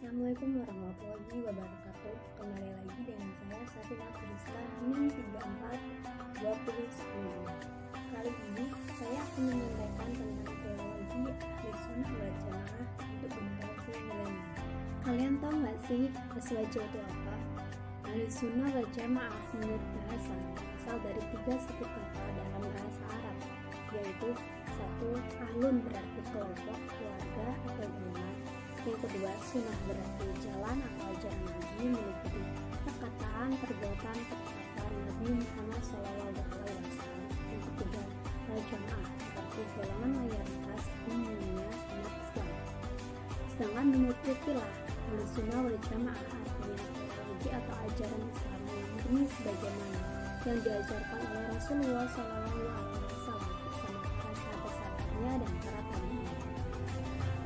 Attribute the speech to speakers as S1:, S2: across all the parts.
S1: Assalamualaikum warahmatullahi wabarakatuh. Kembali lagi dengan saya Safina Kriska NIM 342010. Kali ini saya akan menyampaikan tentang teologi Ahli Sunnah wal Jamaah untuk generasi milenial. Kalian tahu nggak sih SWJ itu apa? Ahli Sunnah wal Jamaah menurut bahasa berasal dari 3 suku kata dalam bahasa Arab, yaitu 1. Ahlun berarti kelompok, keluarga, atau umat. Yang kedua, sunnah berarti jalan atau ajaran Nabi meliputi perkataan, perbuatan, perkataan Nabi Muhammad SAW. Yang ketiga, al-jamaah berarti golongan mayoritas umumnya umat Islam. Sedangkan menurut istilah Ahli Sunnah wal Jamaah artinya teologi atau ajaran Islam yang murni sebagaimana yang diajarkan oleh Rasulullah SAW bersama para sahabat-sahabatnya dan para tabi'in.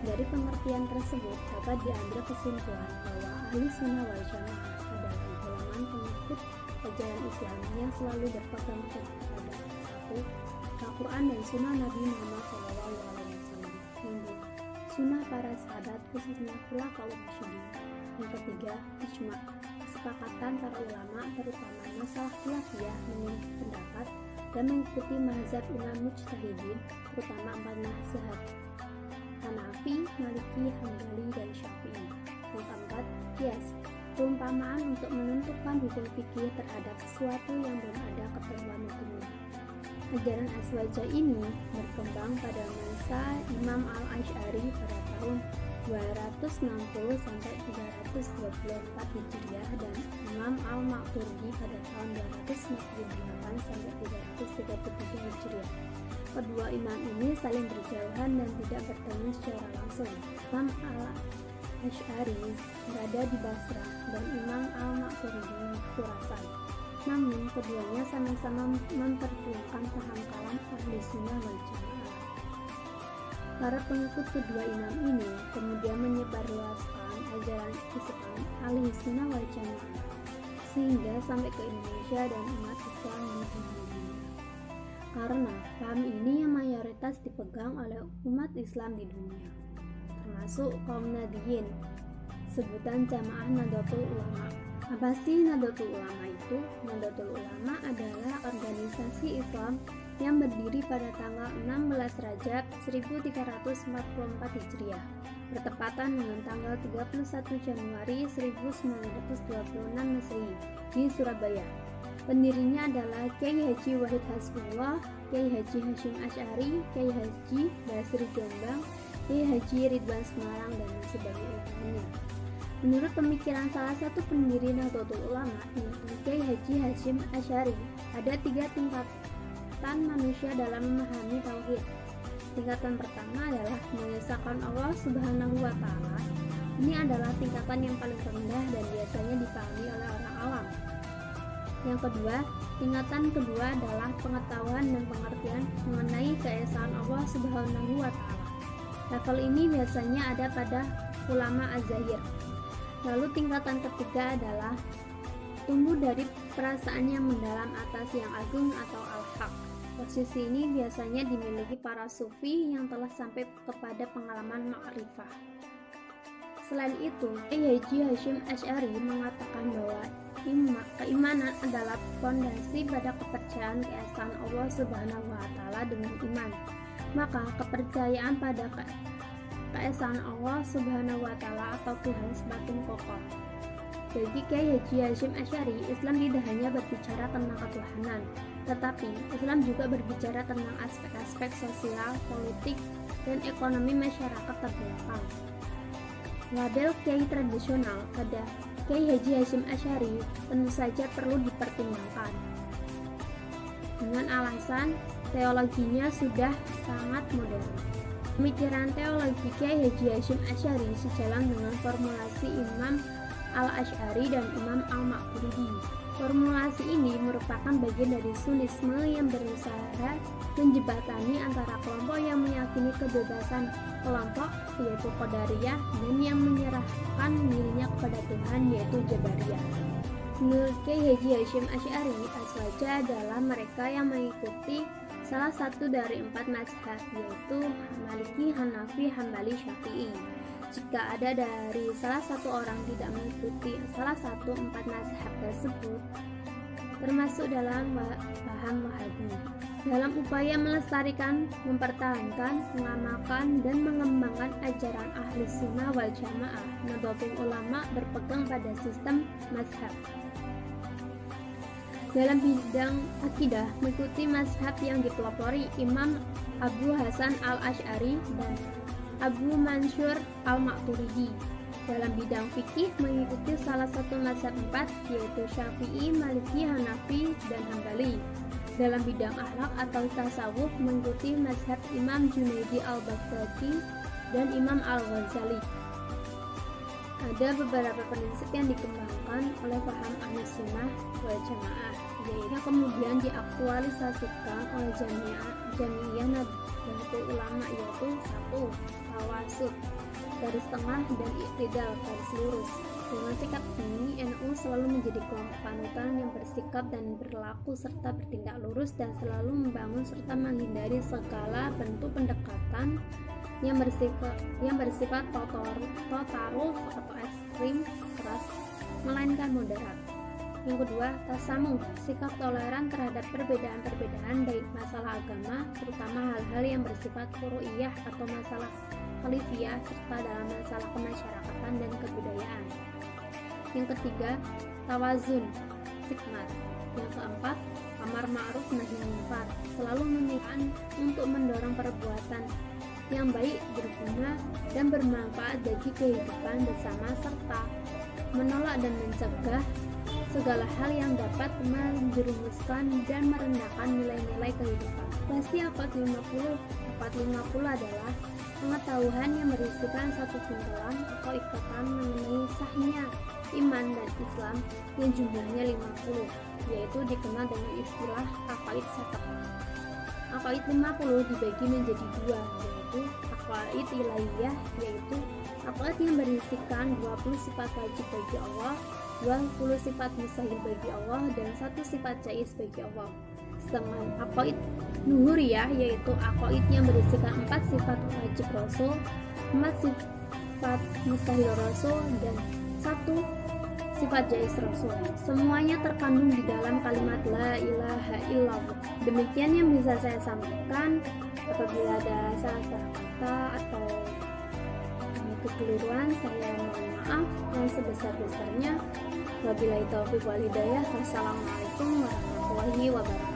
S1: Dari pengertian tersebut dapat diambil kesimpulan bahwa Ahli Sunnah wal Jamaah adalah golongan pengikut ajaran Islam yang selalu berpegang kepada 1. Al-Quran dan Sunnah Nabi Muhammad SAW. Yang 2. Sunnah para sahabat khususnya khulafaur rasyidin. Yang ketiga, ijma, kesepakatan para ulama terutama masalah khilafiyah menurut pendapat dan mengikuti mazhab imam mujtahidin terutama 4 mazhab Hanafi, Maliki, Hambali, dan Syafi'i. Yang keempat, qiyas, perumpamaan untuk menentukan hukum fikih terhadap sesuatu yang belum ada ketentuan hukumnya. Ajaran Aswaja ini berkembang pada masa Imam Al-Asy'ari pada tahun 260 sampai 324 Hijriah dan Imam Al-Maturidi pada tahun 248 sampai 333 Hijriah. Kedua imam ini saling berjauhan dan tidak bertemu secara langsung. Imam Al-Asy'ari berada di Basrah dan Imam Al-Maturidi di Khurasan. Namun keduanya sama-sama memperjuangkan paham kalam Ahli Sunnah wal Jamaah. Para pengikut kedua imam ini kemudian menyebarluaskan ajaran Islam Ahli Sunnah wal Jamaah sehingga sampai ke Indonesia dan umat Islam di dunia. Karena paham ini yang mayoritas dipegang oleh umat Islam di dunia, termasuk kaum Nahdiyin, sebutan jamaah Nahdlatul Ulama. Apa sih Nahdlatul Ulama itu? Nahdlatul Ulama adalah organisasi Islam yang berdiri pada tanggal 16 Rajab 1344 Hijriah, bertepatan dengan tanggal 31 Januari 1926 Masehi di Surabaya. Pendirinya adalah Kyai Haji Wahid Hasbullah, Kyai Haji Hasyim Asy'ari, Kyai Haji Basri Jombang, Kyai Haji Ridwan Semarang, dan masih banyak yang lainnya. Menurut pemikiran salah satu pendiri Nahdlatul Ulama, yaitu Kyai Haji Hasyim Asy'ari, ada 3 tingkatan manusia dalam memahami tauhid. Tingkatan pertama adalah mengesahkan Allah Subhanahu wa Ta'ala. Ini adalah tingkatan yang paling rendah dan biasanya dipahami oleh orang awam. Yang kedua, tingkatan kedua adalah pengetahuan dan pengertian mengenai keesaan Allah Subhanahu wa Ta'ala. Level ini biasanya ada pada ulama az-zahir. Lalu tingkatan ketiga adalah tumbuh dari perasaan yang mendalam atas yang agung atau al-haq. Posisi ini biasanya dimiliki para sufi yang telah sampai kepada pengalaman ma'rifah. Selain itu, Kyai Haji Hasyim Asy'ari mengatakan bahwa keimanan adalah fondasi pada kepercayaan keesaan Allah Subhanahu wa Ta'ala dengan iman. Maka kepercayaan pada keesaan Allah Subhanahu wa Ta'ala atau Tuhan semakin kokoh. Bagi Kyai Haji Hasyim Asy'ari, Islam tidak hanya berbicara tentang ketuhanan, tetapi Islam juga berbicara tentang aspek-aspek sosial, politik, dan ekonomi masyarakat terbelakang. Label kiai tradisional pada Kyai Haji Hasyim Asy'ari tentu saja perlu dipertimbangkan dengan alasan teologinya sudah sangat modern. Pemikiran teologi Kyai Haji Hasyim Asy'ari sejalan dengan formulasi Imam Al-Asy'ari dan Imam Al-Maturidi. Formulasi ini merupakan bagian dari Sunnisme yang berusaha menjembatani antara kelompok yang meyakini kebebasan kelompok yaitu Qadariyah dan yang menyerahkan dirinya kepada Tuhan yaitu Jabariyah. Menurut Kyai Haji Hasyim Asy'ari, Aswaja adalah mereka yang mengikuti salah satu dari 4 mazhab yaitu Maliki, Hanafi, Hambali, Syafi'i. Jika ada dari salah satu orang tidak mengikuti salah satu 4 mazhab tersebut, termasuk dalam paham Wahabi, dalam upaya melestarikan, mempertahankan, mengamalkan, dan mengembangkan ajaran ahli sunnah wal jamaah, Nahdlatul Ulama berpegang pada sistem mazhab. Dalam bidang akidah, mengikuti mazhab yang dipelopori Imam Abu Hasan al-Asy'ari dan Abu Mansur al-Maturidi. Dalam bidang fikih, mengikuti salah satu mazhab 4, yaitu Syafi'i, Maliki, Hanafi, dan Hambali. Dalam bidang akhlak atau tasawuf, mengikuti mazhab Imam Junaidi al-Baghdadi dan Imam al-Ghazali. Ada beberapa prinsip yang dikembangkan oleh paham ahli sunnah wal jamaah, yaitu kemudian diaktualisasikan oleh Jamiyah Nahdlatul Ulama, yaitu 1. Tawasud, garis tengah, dan iktidal, garis lurus. Dengan sikap ini, NU selalu menjadi kelompok panutan yang bersikap dan berlaku serta bertindak lurus dan selalu membangun serta menghindari segala bentuk pendekatan yang bersifat totaruf atau ekstrim keras, melainkan moderat. Yang kedua, tasamuh, sikap toleran terhadap perbedaan-perbedaan baik masalah agama, terutama hal-hal yang bersifat furu'iyah atau masalah khalifiyah, serta dalam masalah kemasyarakatan dan kebudayaan. Yang ketiga, tawazun, hikmat. Yang keempat, amar ma'ruf nahi munkar, selalu mengingatkan untuk mendorong perbuatan yang baik, berguna, dan bermanfaat bagi kehidupan bersama, serta menolak dan mencegah segala hal yang dapat menjerumuskan dan merendahkan nilai-nilai kehidupan. Basi akad 50 adalah pengetahuan yang berisikan satu kumpulan atau ikatan mengenai sahnya iman dan Islam yang jumlahnya 50, yaitu dikenal dengan istilah aqaid satak. Aqaid 50 dibagi menjadi 2, yaitu aqaid ilahiyah, yaitu aqaid yang berisikan 20 sifat wajib bagi Allah, 20 sifat mustahil bagi Allah, dan 1 sifat jaiz bagi Allah. Sedangkan aqaid nuhuriyah, yaitu aqaid yang berisikan 4 sifat wajib Rasul, 4 sifat mustahil Rasul, dan 1 sifat jaiz Rasul. Semuanya terkandung di dalam kalimat la ilaha illallah. Demikian yang bisa saya sampaikan. Apabila ada salah kata atau kekeliruan, saya mohon maaf yang sebesar-besarnya. Wabillahi taufiq wal hidayah. Wassalamualaikum warahmatullahi wabarakatuh.